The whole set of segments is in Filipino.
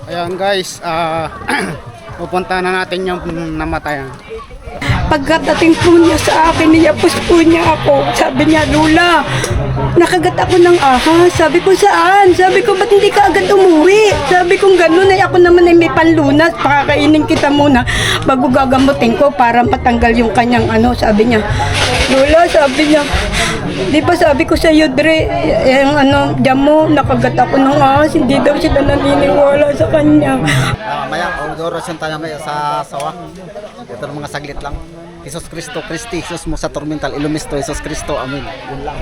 Ayan guys, pupunta na natin yung namatayan. Pagkatating po niya sa akin, niyapos po niya ako. Sabi niya, Lola, nakagat ako ng ahas. Sabi ko, saan? Sabi ko, ba't hindi ka agad umuwi? Sabi ko, ganun ay ako naman ay may panlunas. Pakakainin kita muna bago gagamutin ko para matanggal yung kanyang ano. Sabi niya, Lola, sabi niya, di ba sabi ko sa iyo, Dre, yung ano, diyan mo, nakagat ako ng ahas. Hindi daw sila naniniwala sa kanya. Maya, orasyon tayo maya sa sawa. Ito ng mga saglit lang. Jesus Kristo, Kristi, Jesus mo sa tormental, ilumisto, Jesus Kristo, amen. Yun lang.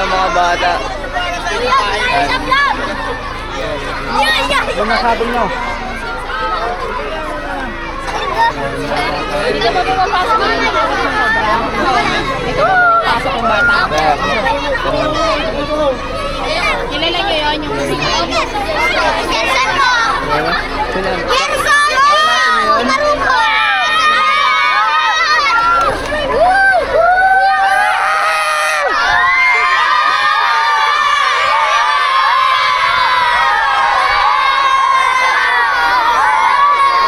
Mga bata. Ano masabi nyo? Hindi ka ba pumapasok ng pasok ng bata? Kilala nyo yun yung Yenson mo! Yenson mo!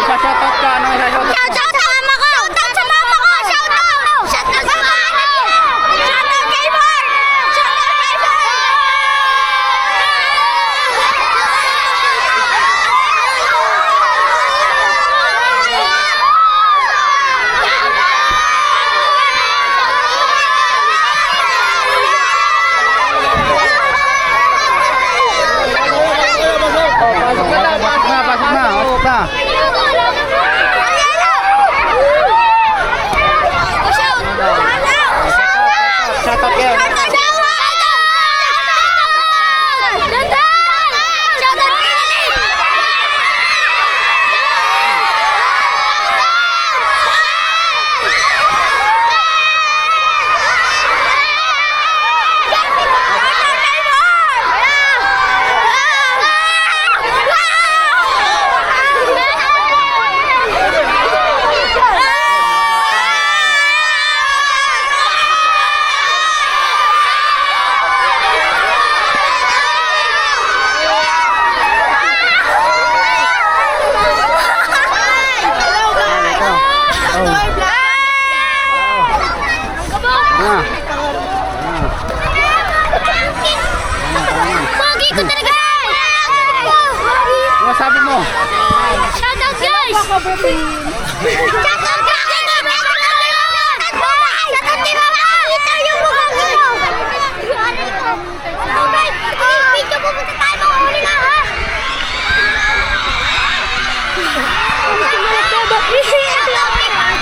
Shoutout ka, ano shoutout? Shoutout sa mama ko! Shoutout sa mama ko! Shoutout! Shoutout sa mama ko! Shoutout kay Mark! Shoutout kay Mark! Pasok na. Shoutout kayo. Pogi ko talaga! Ano sabi mo? Shoutout guys! Shoutout guys! Shoutout kay Mama! Ito yung mukha ko! Video po punta tayo mga huli na ha!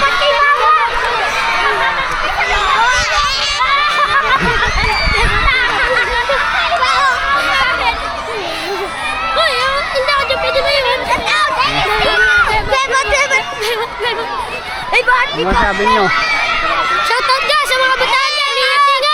Pati Mama! Ano sabi nyo? Shoutout guys sa mga batalya! Ingat-ingat!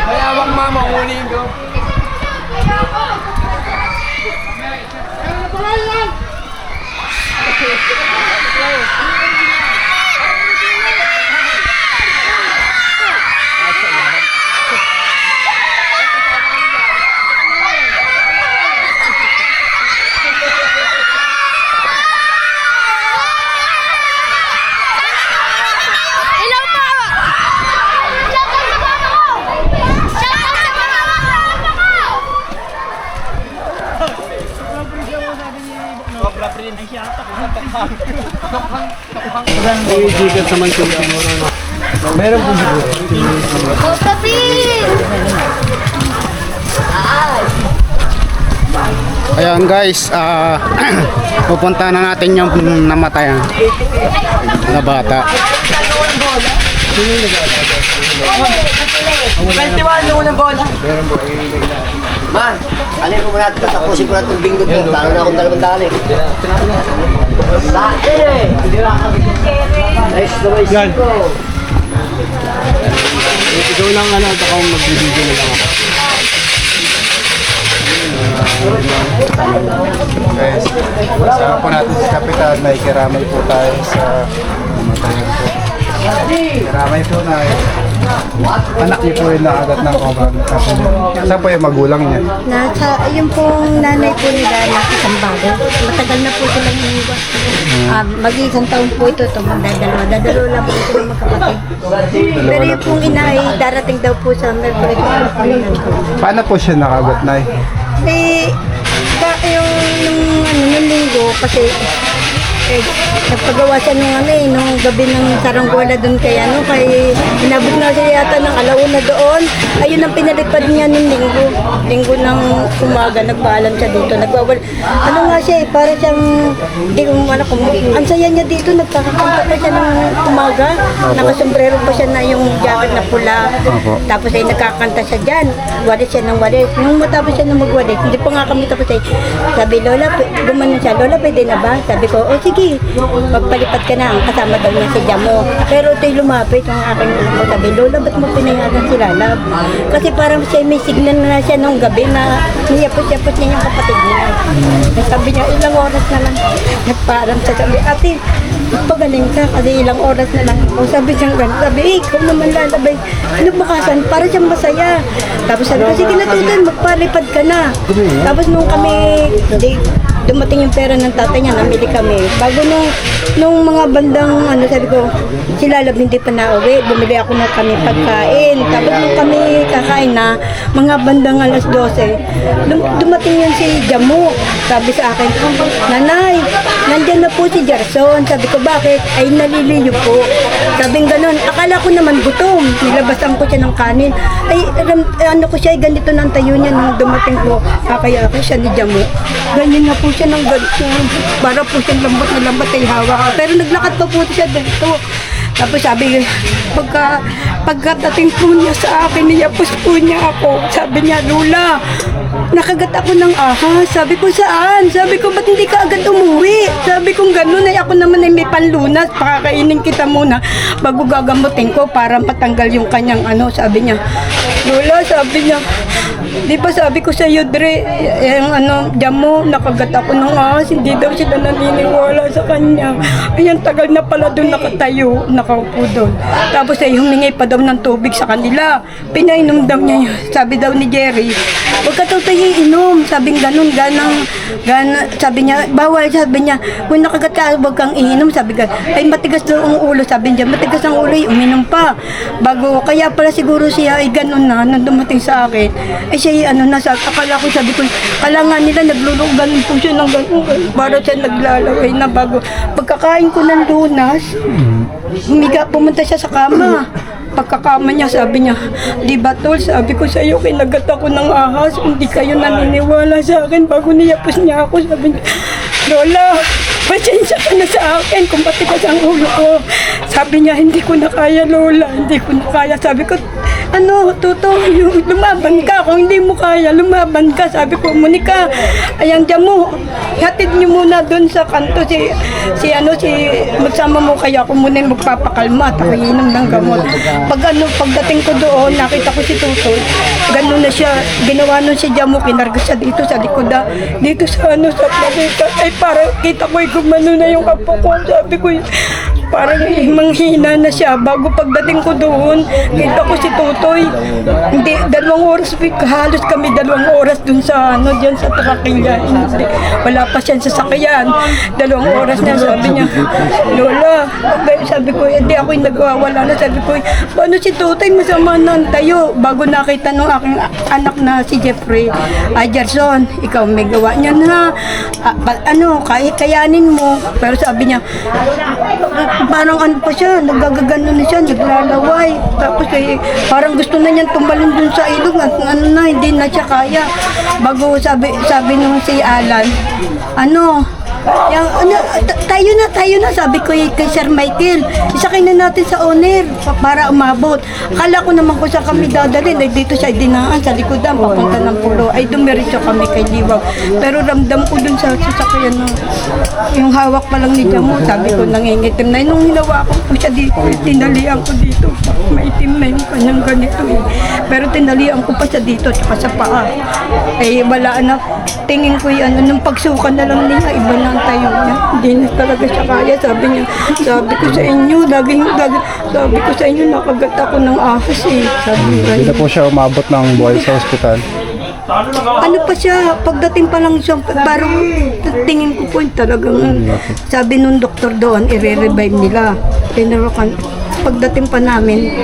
Mayawang mama, huliin ko. Hello po! Shoutout sa mama ko! Shoutout sa mama ko! Meron po siguro. Oh, papi! Ayan guys, pupunta na natin yung namatayan na bata. 21 nung unang bola. Man, alin ko muna tapusin ko na itong bingo ko. Talo na akong 200 eh. Dati eh. Nice na may siko. Ikaw lang ano, at ako magbibigyan na lang ako. Guys, kasama po natin si Kapitan. May kiramay po tayo sa namatayan po. Kiramay po na anak niyo po yung nakagat ng cobra. Saan po yung magulang niya? Yung pong nanay po nila nakasambago. Matagal na po silang iniwan. Mag-isang taon po ito, magdadalawa. Dadalawa lang po sila magkapatid. Pero yung pong ina ay darating daw po sa Mercury. Paano po siya nakagat na Nung linggo, kasi nagpagawa siya nung gabi ng saranggola doon kay inabot na siya yata ng alauna doon. Ayun ang pinalipad niya ng linggo ng umaga, nagpaalam siya dito. Ano nga siya para siyang, hindi ko alam kung, ang saya niya dito, nagkakakanta pa siya ng umaga. Nakasombrero pa siya na yung jacket na pula. Tapos ay nagkakanta siya dyan. Walis siya ng walis. Nung matapos siya na magwalis, hindi pa nga kami tapos sabi, Lola, gumanon siya, Lola, pwede na ba? Sabi ko, sige, magpalipad ka na. Ang kasama daw niya si Jamo. Pero ito'y lumapit yung aking ulo. Sabi, Lola, ba't mo pinayagan si Lalab? Kasi parang siya may signal na siya nung gabi na niyapos-yapos niya yung kapatid niya. Sabi niya, ilang oras na lang. Nagparang siya, sabi, ate, pagaling ka kasi ilang oras na lang. O sabi siya gano'n, sabi, ikaw naman Lalabay. Nabukasan, para siyang masaya. Tapos sabi ko, sige na tutan, magpalipad ka na. Tapos nung kami, dumating yung pera ng tatay niya, namili kami. Bago nung mga bandang, sabi ko, si Lalab hindi pa nauwi, bumili ako na kami pagkain. Tapos nung kami kakain na, mga bandang alas 12, dumating yun si Jamo. Sabi sa akin, Nanay, nandyan na po si Gerson. Sabi ko, bakit? Ay, naliliyo po. Sabing ganun, akala ko naman gutom. Nilabasan ko siya ng kanin. Ay, ano ko siya, ganito ng tayo niya nung dumating ko. Kaya ako siya ni Jamo. Ganyan na po siya ng ganito. Para po siyang lambot na lambot ay hawa ka. Pero naglakad pa po siya dito. Tapos sabi, pagkadating po niya sa akin, niyapos po niya ako. Sabi niya, Lula, nakagat ako ng ahas. Sabi ko, saan? Sabi ko, ba't hindi ka agad umuwi? Sabi ko, ganun ay ako naman ay may panlunas. Pakakainin kita muna bago gagamutin ko para matanggal yung kanyang sabi niya. Lula, sabi niya, di ba sabi ko sa iyo, Dre, yung Jamo, nakagat ako ng ahas. Hindi daw sila naniniwala sa kanya. Ayan, tagal na pala doon nakatayo, nakaupo doon. Tapos ay humingi pa daw ng tubig sa kanila. Pinainom daw niya yun. Sabi daw ni Jerry, huwag ka tayo iinom. Sabing ganun, sabi niya, bawal, sabi niya, kung nakagat ka, huwag kang iinom. Sabi ka, ay matigas daw ang ulo. Sabi niya, matigas ang ulo, uminom pa. Kaya pala siguro siya ay ganun na, nung dumating sa akin. Ay siya, akala ko, sabi ko, kala nga nila, naglulugan po siya ng ganun. Para siya naglalaway na bago. Pagkakain ko ng lunas, pumunta siya sa kama. Pagkakama niya, sabi niya, di ba tol, sabi ko sa iyo, kinagat ako ng ahas, hindi kayo naniniwala sa akin bago niyapos niya ako. Sabi niya, Lola, pasensya ka na sa akin kung matigas ang ulo ko. Sabi niya, hindi ko na kaya, Lola, hindi ko na kaya. Sabi ko, Tuto, yung lumaban ka. Kung hindi mo kaya, lumaban ka. Sabi ko, Monica, ayan dyan mo. Hatid niyo muna doon sa kanto magsama mo kaya ako muna yung magpapakalma at ako inom ng gamot. Pagdating ko doon, nakita ko si Tutoy. Ganun na siya, ginawa nun si Jamo, kinarga siya dito sa likod, dito sa planeta. Ay parang kita ko, gumano na yung apo ko. Sabi ko, parang manghina na siya. Bago pagdating ko doon, kita ko si Tutoy. Hindi, 2 oras, halos kami 2 oras dun sa, dyan sa Trakilya. Hindi, wala pa siya sa sakyan. 2 oras na, sabi niya, Lola, sabi ko, hindi ako yung nagwawala na. Sabi ko, paano si Tutoy, masama na tayo. Bago nakita nung aking anak na si Jeffrey, Gerson, ikaw may gawa niya na, kayanin mo. Pero sabi niya, parang pa siya, nagagagano na siya, naglalaway. Tapos parang gusto na niyang tumbalin dun sa ilog at hindi na siya kaya. Bago sabi nung si Alan, tayo na, sabi ko kay Sir Michael, isakay na natin sa owner para umabot. Akala ko naman kung saan kami dadalhin, dito sa dinaan, sa likodan, papunta ng pulo. Ay dumiretso kami kay Liwag. Pero ramdam ko dun sa sasakyan yung hawak pa lang ni Jamo, sabi ko nangingitim na. Nung hinawakan ko siya dito, tinalian ko dito. Maitim na yung kanyang ganito Pero tinalian ko pa siya dito, tsaka sa paa. Wala na, tingin ko nung pagsukan na lang niya, iba na ang tayo niya. Hindi na talaga siya kaya. Sabi ko sa inyo, sabi ko sa inyo, nakagat ako ng ahas Sabi ko, Hindi na po siya umabot ng buhay sa ospital. pa siya, pagdating pa lang siya, parang tingin ko po talagang, sabi nung doktor doon, i-revive nila. Pagdating pa namin,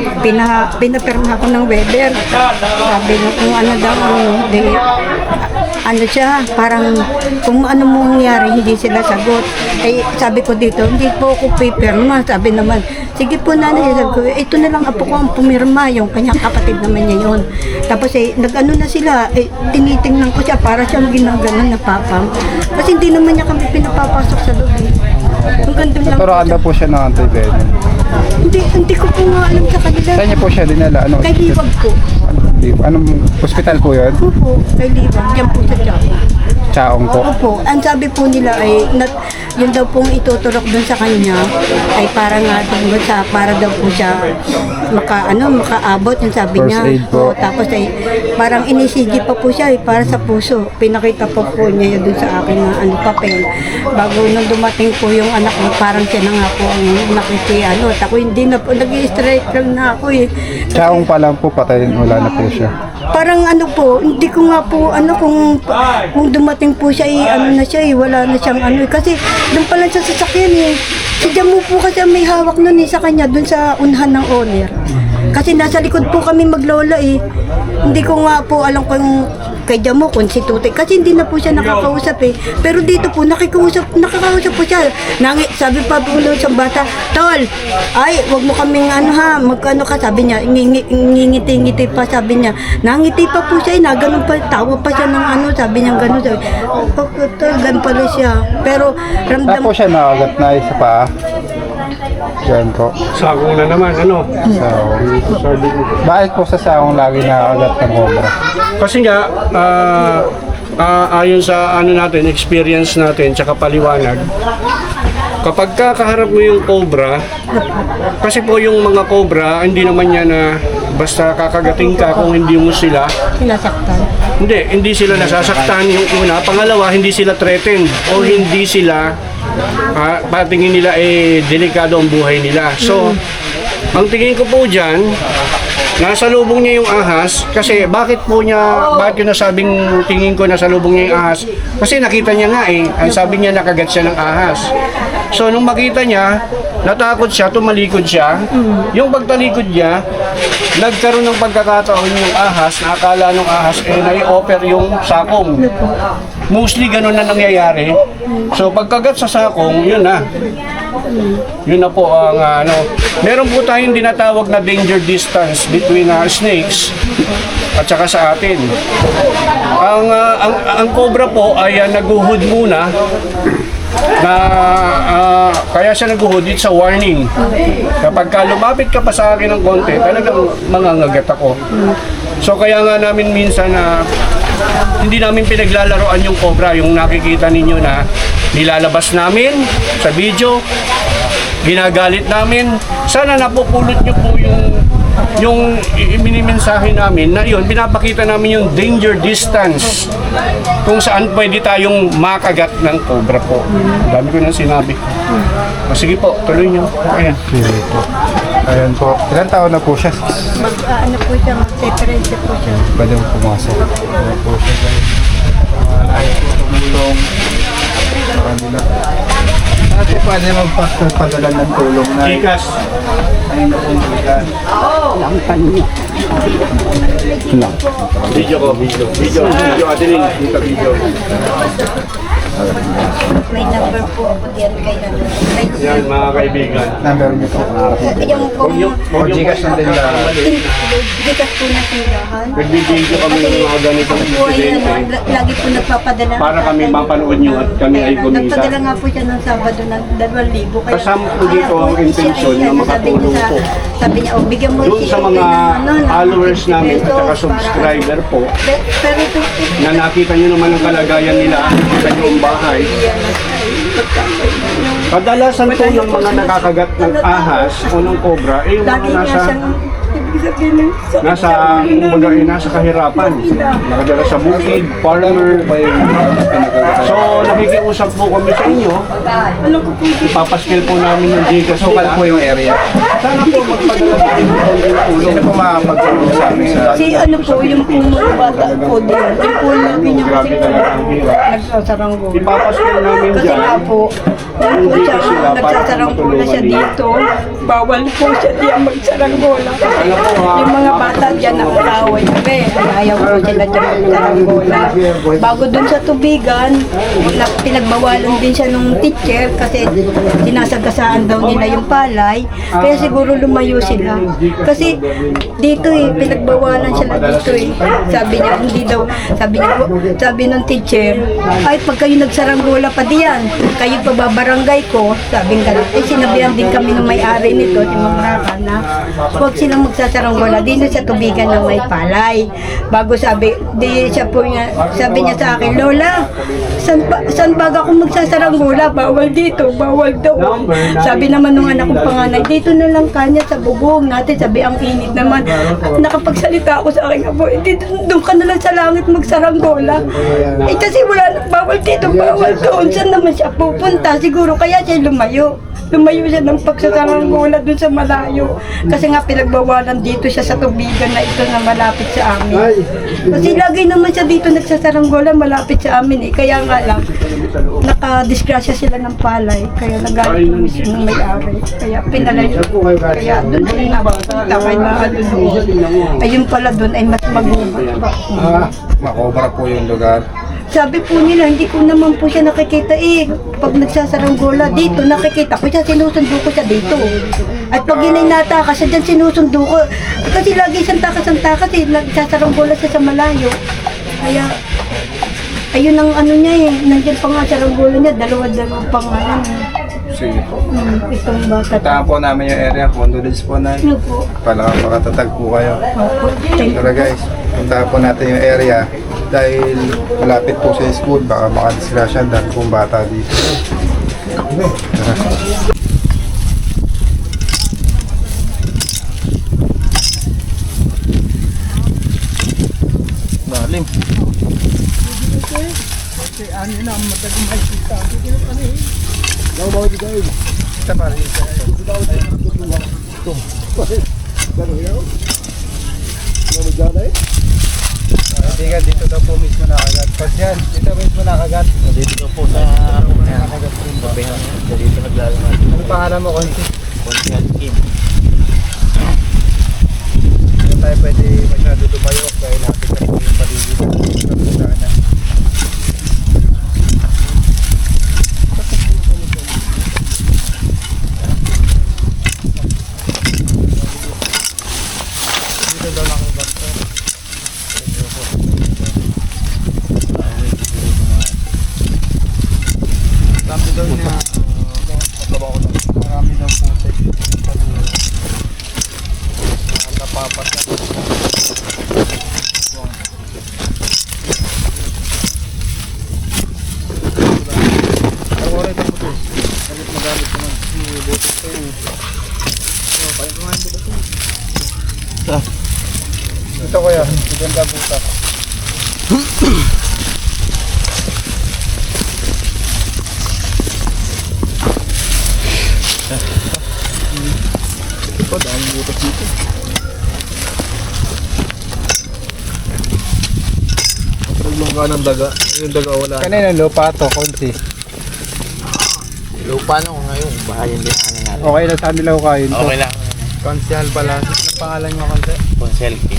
pinapirma ko ng weather. Sabi nung siya, parang kung ano mangyari, hindi sila sagot. Sabi ko dito, hindi po ako pipirma. Sabi naman, sige po nanay, sabi ko, ito na lang apo ko ang pumirma, yung kanyang kapatid naman niya yun. Tapos nag-ano na sila, tinitingnan ko siya, para siyang ginaganon na papam. Kasi hindi naman niya kami pinapapasok sa loob. Hanggang doon lang. Naturoan na po siya ng anti-venom. Hindi ko po nga alam sa kanila. Saan niya po siya dinala? Kay Liwag po. Anong ospital po yun? Opo, kay Liwag. Diyan po sa Jamo. Chaong po. Opo, ang sabi po nila yun daw pong ituturok dun sa kanya ay para nga para daw po siya makaabot yung sabi First niya. aid po. Tapos parang inisigi pa po siya para sa puso. Pinakita pa po niya yun dun sa akin na papel. Bago nung dumating po yung anak ko, parang siya na nga po ang Ako hindi na po, nag-i-strike lang na ako Chaong pa lang po, patay, wala na po siya. Parang hindi ko nga po, kung dumating po siya, na siya, wala na siyang kasi doon pa lang sa sasakyan Si Jamo po kasi may hawak nun sa kanya, doon sa unhan ng owner. Kasi nasa likod po kami maglola Hindi ko nga po alam kung kay Jamo, kung si Tutoy. Kasi hindi na po siya nakakausap Pero dito po, nakakausap po siya. Sabi pa po sa bata, Tol, wag mo kaming magkano ka, sabi niya, ngingiti-ngiti pa, sabi niya. Nangiti pa po siya, naganon pa, tawa pa siya ng sabi niya gano'n. Gan pala siya. Pero ramdam. Tapos siya nakagat na sa paa. Yan po. Sagong na naman, Sagong. Bakit po sa sagong lagi nakagat ng cobra? Kasi nga, ayon sa experience natin, tsaka paliwanag, kapag kaharap mo yung cobra, kasi po yung mga cobra, hindi naman yan na basta kakagating ka kung hindi mo sila Sinasaktan. hindi sila nasasaktan yung una. Pangalawa, hindi sila threatened o hindi sila patingin nila delikado ang buhay nila. So, ang tingin ko po dyan, nasa lubong niya yung ahas. Kasi bakit yung nasabing tingin ko nasa lubong niya yung ahas? Kasi nakita niya nga ang sabi niya nakagat siya ng ahas. So nung makita niya, natakot siya, tumalikod siya. Yung pagtalikod niya, nagkaroon ng pagkakataon yung ahas, na akala ng ahas nai-offer yung sakong. Mostly ganun na nangyayari. So pagkagat sa sakong, yun na. Yun na po ang meron po tayong dinatawag na danger distance between snakes at saka sa atin. Ang cobra po ay naguhud muna na kaya siya naguhudit sa warning. Kapag ka lumapit ka pa sa akin ng konti, talagang mangangagat ako. So kaya nga namin minsan na hindi namin pinaglalaroan yung cobra, yung nakikita ninyo na nilalabas namin sa video, ginagalit namin. Sana napupulot nyo po yung minimensahe namin na yun, pinapakita namin yung danger distance kung saan pwede tayong makagat ng cobra po. Dami ko nang sinabi. Sige po, tuloy nyo. Ayan. Ayan po. Ilan taon na po siya? Ano po siya, mag-separate po siya. Pwede mo pumasok. Ayan po siya guys. Ayaw po tumulong sa kanila. Kasi pwede magpapadala ng tulong na. Chicas. Ayun na po bigas. Video ko, video, Adeline, dito video. May number po ako diyan kay Yan mga kaibigan. Number niyo po. Yung pong O Gcash na din lang. bigas po na tindahan. Nagbibigyo kami ng mga ganitong Po ay insidente lagi po nagpapadala. para kami mapanood nyo at kami ay kumita. Nagpadala nga po siya ng Sabado ng 2,000. Kasama po dito ang intention na makatulong po. Sabi niya, bigyan mo Doon sa mga followers namin at saka subscriber po Pero ito, na nakita nyo naman ang kalagayan nila sa inyong bahay. Kadalasan po yung mga nakakagat ng ahas o ng cobra ay yung lagi mga nga siyang, ibig sabihin, nasa kahirapan. Nakadala sa bukid, farmer. So nakikiusap po kami sa inyo. Ipapaskil po namin yung Gcash. Sukal po yung area. Sana po magpadala po yung tulong. Sino po makapagtulong sa amin sa si ano po, yung po mga bata po din. Yung po lagi niya kasi Grabe talaga ang hirap. nagsasaranggo. Ipapaskil namin Kasi dyan. nga po, yung po siya, nagsasaranggola siya dito. Bawal po siya diyan magsaranggola. Kasi yung mga bata diyan nakakaway kami. Ayaw po sila diyan magsaranggola. Bago dun sa tubigan, pinagbawalan din siya nung teacher kasi sinasagasaan daw nila yung palay. Kaya siguro lumayo sila. Kasi dito pinagbawalan sila dito Sabi niya, hindi daw, sabi ng teacher, ay pag kayo nagsaranggola pa diyan, kayo pababarangay ko, sabing gano'n. Sinabihan din kami ng may-ari nito, si Ma'am Raka, na huwag silang magsasaranggola dito sa tubigan ng may palay. Bago sabi niya sa akin, Lola, saan baga kung magsasaranggola? Bawal dito, bawal doon. Sabi naman nung anak kong panganay, dito na lang kanya sa bubong natin. Sabi, ang init naman. Nakapagsalita ako sa akin, doon ka na lang sa langit magsaranggola. Kasi bawal dito, bawal doon. Saan naman siya pupunta? Siguro kaya siya lumayo. Lumayo siya ng pagsasaranggola doon sa malayo. Kasi nga pinagbawalan dito siya sa tubigan na ito na malapit sa amin. Kasi lagi naman siya dito nagsasaranggola malapit sa amin Kaya nga lang, nakadisgrasya sila ng palay. Kaya nagalit ko mismo ng may-ari. Kaya pinalayo. Kaya doon siya nakakita. Kaya doon. Ayun pala doon ay mas magubat. makobra po yung lugar. Sabi po nila, hindi ko naman po siya nakikita Pag nagsasaranggola dito, nakikita ko siya, sinusundo ko siya dito. At pag yun ay nataka siya dyan, sinusundo ko. Kasi lagi siyang takas-takas nagsasaranggola siya sa malayo. Kaya, ayun ang ano niya nandiyan pa nga saranggola niya, dalawa pa nga yan. Sige po. Itong bata. Puntahan po namin yung area, condolence po na. Ano po? Pakatatag po kayo. Opo. Thank you. Tara guys, puntahan po natin yung area dahil malapit po sa school, baka makadisgrasya dahil pong bata dito. Tara. Lalim. Kita pa rin. Kaibigan, dito daw po mismo nakagat. Pag yan, dito mismo nakagat. Dito po sa babihan. Dito naglalaman. Ano pangalan mo, Konti? Konti at Kim. Hindi tayo pwede masyado lumayo dahil nakita po yung paligid. Sana. Dito daw nakagat. Sabi daw Marami daw putik. Napapasak. Awaray ka puti. Galit magalit naman. Butik ko yun. Kain ko nga yung butik. Ito kuya, maganda butak. Ito, daming butas dito. Nagmangga ng daga. Yung daga wala. Kanina lupa to, konti. Lupa no ngayon, bahayan din natin. Okay lang sa nila ko kayo. Okay lang. Konsyal pala. Anong pangalan nyo konti? Conselki.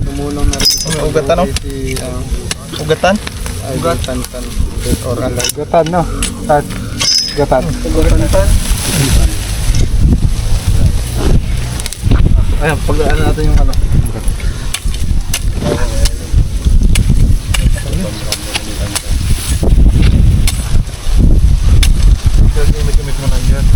Tumulong na rin. Ugatan no? Ugatan? Ugatan. Ugatan no? Ugatan. Ugatan. Ayan, pag-ano natin yung ano. Gamit mo lang yan.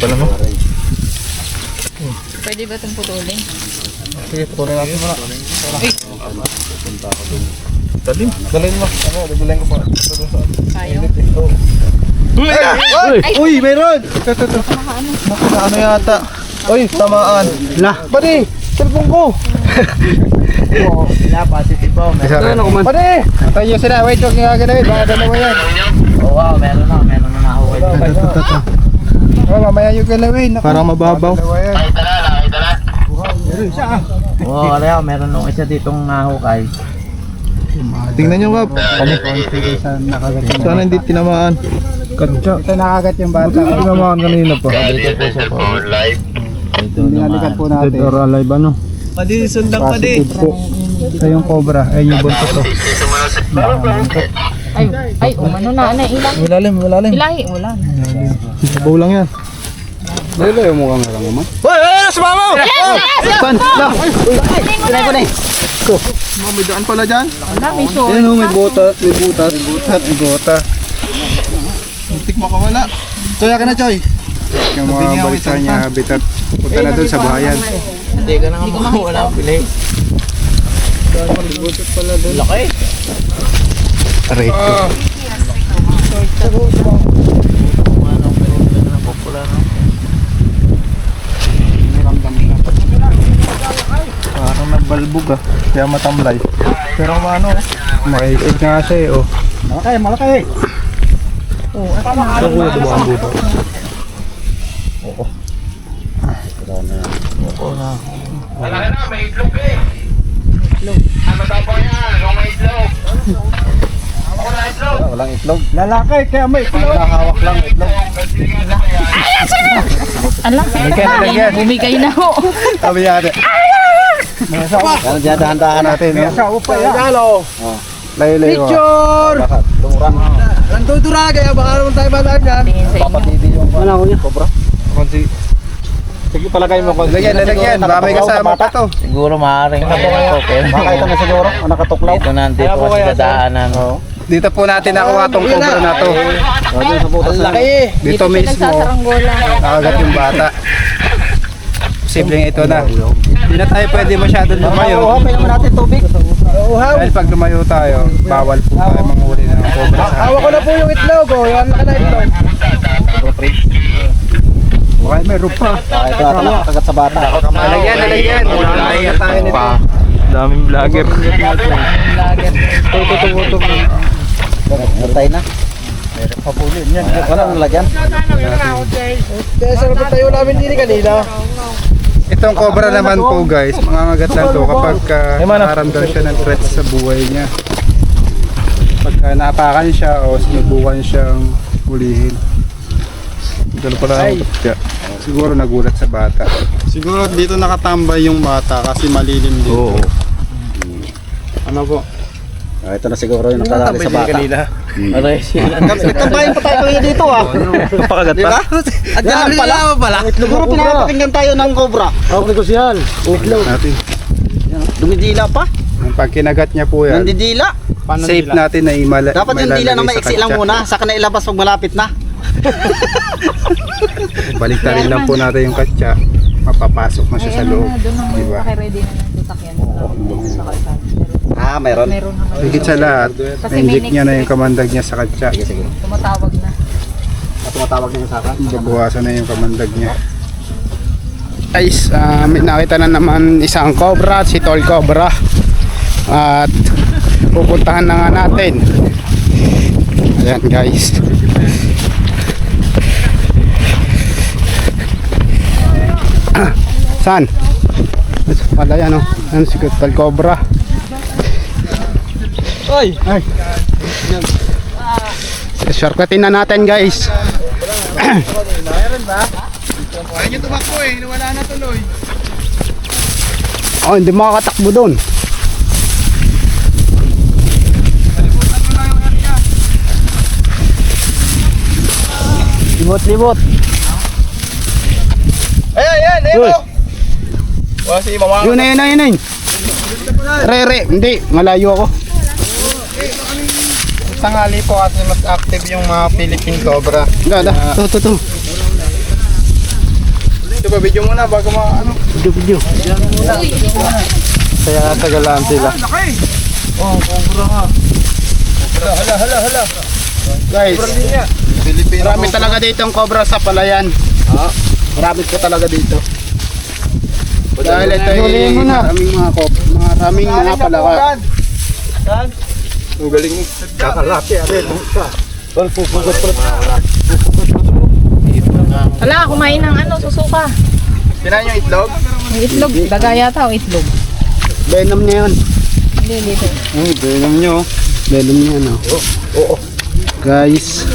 Pala mo? Pwede ba itong putulin? Sige, tukunin natin muna. Dalim. Dalhin mo. Ano, dagulan ko pa. Ayaw. Uy, meron! Ito. Ano yata? Uy, tamaan. La. Pati, cellphone ko. Sila, positive po. Pati! Tayo nyo sila. Wait, huwag nyo gaganawin. Baka dalawa yan. Oh, wow, meron na ako. Oh, mamaya yung galawin. Parang mababaw. Meron siya. Oo, oh, meron nung isa ditong nahukay. Tingnan nyo nga. Sana hindi tinamaan. Ito nakagat yung bata. Tinamaan kanina pa. Dito po siya po. Binalikan po natin. Dead or alive ano? Padi, sundang padi. Positive po. Ito yung cobra. Ayun yung buntot to. Ay, umano na. Ano, ilang? Malalim. Ilahi, wala. Sabaw lang yan. Dito yung mukhang lang naman. Hoy! Sumama! Pan! La! Kinay ko na eh. May daan pala dyan. Wala, may show. Ayan o, may butas. May butas. May gota. Muntik makawala. Choy, ka na Choy. Yung mga balita niya habitat. Punta na doon sa bahayan. Hindi ka na nga makawala ang pilay. Laki. Aray ko. Parang nabalbog ah. Kaya matamlay. Pero ano, makikinig nga siya eh. Oh. Malaki. Ito kuya, ito ba ang buto? Oo. Walang itlog. Lalaki, kaya may itlog. Nakahawak lang itlog. Alam, bumigay na ho. Sabi yate. Ano dyan, dahan-dahan natin. May asawa pa yan. Halo. Layo-layo. Picture! Nandudura kaya baka naman tayo malaan yan. Papatidi yung wala ko niya. Cobra. Konti. Sige palagay mo konti. Lagyan. Baka may kasama pa to. Siguro maaaring Baka ito na siguro. Nakatuklaw. Dito nandito kasi dadaanan. Dito po natin nakuha tong cobra na to. Ang laki. Dito mismo. Nakagat yung bata. Posibleng ito na. Hindi na tayo pwede masyadong lumayo. Uhapin naman natin tubig. Dahil pag lumayo tayo, bawal po tayo manghuli ng cobra sa Hawak ko na po yung itlog. Yan laki na itlog. Okay, may rupa. Ito natin nakakagat sa bata. Nalagyan. Nalagyan tayo nito. Daming vlogger. Tututubutog. Natay na. Papulin yan. Wala nang lagyan. Kaya sarap tayo namin dini kanina. Itong cobra naman po guys, mangangagat lang to kapag nakaramdam siya ng threat sa buhay niya. Pagka napakan siya o sinubukan siyang hulihin. Dalo pala siya. Siguro nagulat sa bata. Siguro dito nakatambay yung bata kasi malilim dito. Oo. Ano po? Ah, ito na siguro yung nakadali sa bata. Nagtambayan pa tayo kanina dito ah. Napakagat Di ba? At yan pala. Siguro pinapakinggan tayo ng cobra. Okay ko siyan. Itlog. Natin. Dumidila pa. Pag kinagat niya po yan, Nandidila. safe natin na Dapat yung dila na maiksi lang muna. Saka na ilabas pag malapit na. Balik na rin lang po natin yung katsa. Mapapasok na siya sa loob. Doon ang Diba? ready na ng sasakyan sa kalsada. Ah, meron. Meron naman. Higit sa lahat, Kasi na-inject may niya na next yung kamandag niya sa katsa. Tumatawag na. Tumatawag na yung saka. Babawasan na yung kamandag niya. Guys, may nakita na naman isang cobra, si Tol Cobra. At pupuntahan na nga natin. Ayan guys. Saan? Pala yan oh. Yan si Tol Cobra. Ay! Ay! Shortcutin na natin guys. Ayaw nyo tumakbo eh, wala na tuloy. Oh, hindi makakatakbo doon. Libot. Ayan, wala si mama. Yun na. Re, hindi, malayo ako. Tangali po kasi mas active yung mga Philippine Cobra. Gada, to. Ito ba, video muna bago ano? Video. Kaya natagalaan sila. Oh, Cobra nga. Hala. Guys, marami talaga dito ang Cobra sa Palayan. Marami po talaga dito. Dahil ito ay maraming mga palaka. Ang galing mo. Kakalaki rin. Wala, kumain ng susuka. Kinain yung itlog? Yung itlog, daga yata o itlog. Venom niya yun. Hindi, dito. Venom niyo. Venom niya no. Oo. Guys.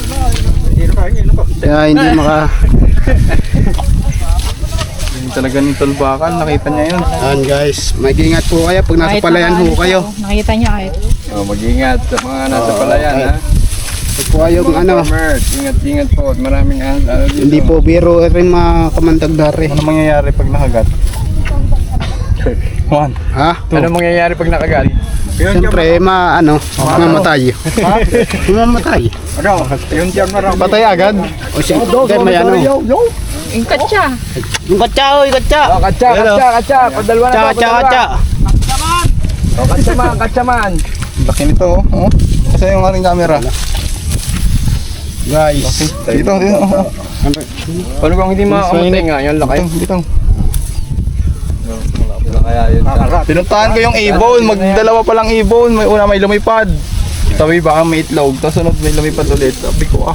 Kaya hindi maka... Talaga ng tulbakan, nakita niya yun. Ayan guys, mag-ingat po kayo pag nasa Palayan ho kayo. Nakita niya kahit. Mag-ingat sa mga nasa Palayan ha. Pag po kayo Farmers, ingat po at maraming ahas dito. hindi po biro rin makamandag dari. Ano mangyayari pag nakagat? Juan, Ha? ano mangyayari pag nakagat? Siyempre, mamatay. Mamatay. Ano? Yung tiyan na raw. Patay agad. O siyempre, may ano. Yung katsa. Yung katsa, oy, katsa. Katsa. Padalwa na to. Katsa. Katsa man. Laki nito oh. Kasi yung ating camera. Guys. Dito. Paano kung hindi makamatay nga? Yan laki. Dito. Pinuntahan ko yung ibon, magdalawa pa lang ibon, may una may lumipad. Sabi baka may itlog, tapos sunod may lumipad ulit. Sabi ko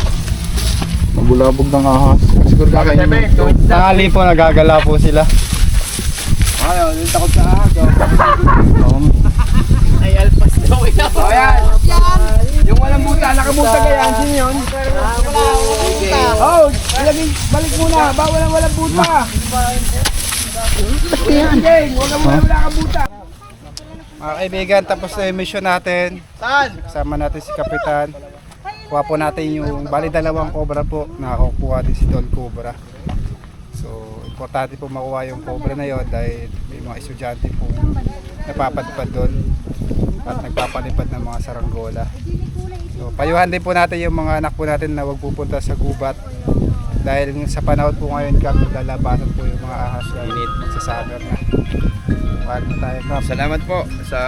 mabulabog ng ahas. Siguro kakainin mo. Tangali po, nagagala po sila. Ayaw, yung takot sa ahas. Ay, alpas daw. Ayan. Yung walang buta, nakabuta kaya, sino yun? Oh, balik muna, bawal ang walang buta. Wala kang buta. Mga kaibigan, tapos na yung mission natin. Saan? Kasama natin si Kapitan. Kuha po natin yung bali dalawang cobra po. Nakakuha din si Tol Cobra. So, importante po makuha yung cobra na yon dahil may mga estudyante po napapadpad doon at nagpapalipad ng mga saranggola. So, payuhan din po natin yung mga anak po natin na huwag pupunta sa gubat dahil sa panahon po ngayon kami lalabasan po yung mga ahas na sa summer na. Paano tayo, Kap? Salamat po sa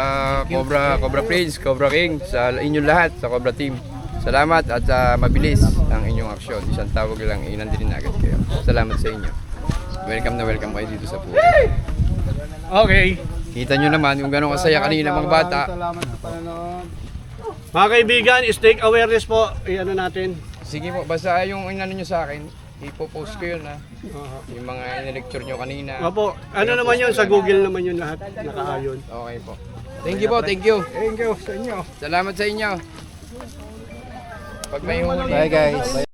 Cobra Prince, Cobra King, sa inyong lahat, sa Cobra Team. Salamat at mabilis ang inyong aksyon. Isang tawag lang, inandinin agad kayo. Salamat sa inyo. Welcome na welcome kayo dito sa pool. Okay. Kita nyo naman kung gano'ng kasaya kanina mga bata. Mga kaibigan, stake awareness po. Ano natin? Sige po, basta yung inano nyo sa akin, ipopost ko yun ha. Yung mga in-lecture nyo kanina. Opo, ano naman yun? Sa Google naman yun lahat. Nakaayon. Okay po. Thank you po, thank you. Thank you sa inyo. Salamat sa inyo. Pag may huli. Bye guys.